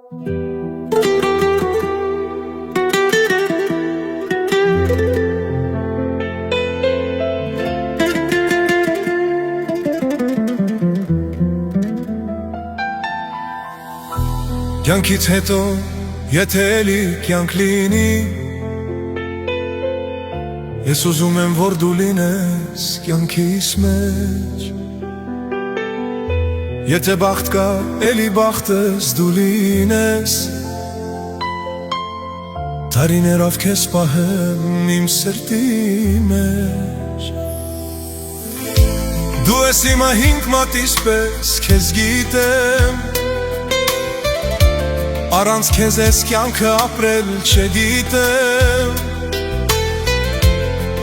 Կյանքից հետո եթե էլի կյանք լինի, ես ուզում եմ որ դու լինես կյանքիս մեջ։ Եթե բախտ կա էլի բախտս դու լինես, տարիներով քեզ պահեմ իմ սրտի մեջ։ Դու ես իմը հինգ մատիս պես քեզ գիտեմ, առանց քեզ ես կյանքը ապրել չգիտեմ։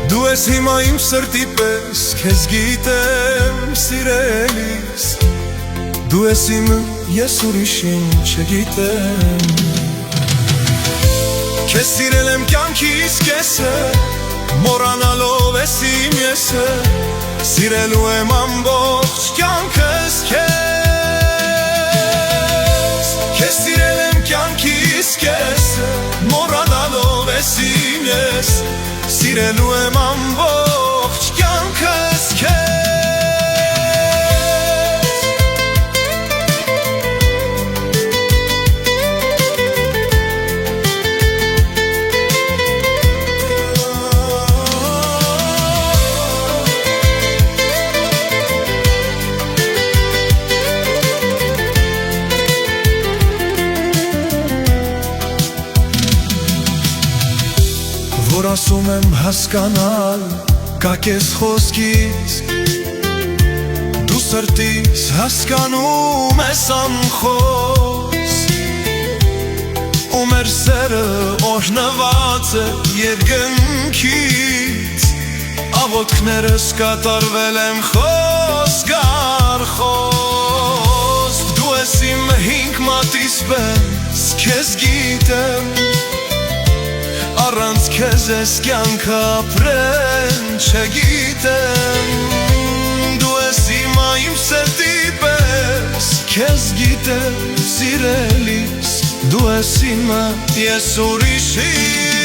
Դու ես հիմա իմ սրտի պես քեզ գիտեմ, սիրելիս, դու ես իմը, ես ուրիշին չգիտեմ։ Քեզ սիրել եմ կյանքիս կեսը, մոռանալով ես իմ եսը, սիրելու եմ ամբողջ կյանքս քեզ։ Քեզ սիրել եմ կյանքիս կեսը, մոռանալով ես իմ ես, սիրելու եմ ամբողջ կյանքս քեզ։ Որ ասում եմ հասկանալ կա կես խոսքից, դու սրտիս հասկանում ես անխոս, ու մեր սերը օրհնված է երկնքից, աղոթքներս կատարվել եմ խոսք առ խոսք։ Դու ես իմ հինգ մատիս պես քեզ գիտեմ, առանց քեզ ես կյանքը ապրել չգիտեմ։ Դու ես իմա իմ սրտի պես քեզ գիտեմ, սիրելիս, դու ես իմը, ես ուրիշի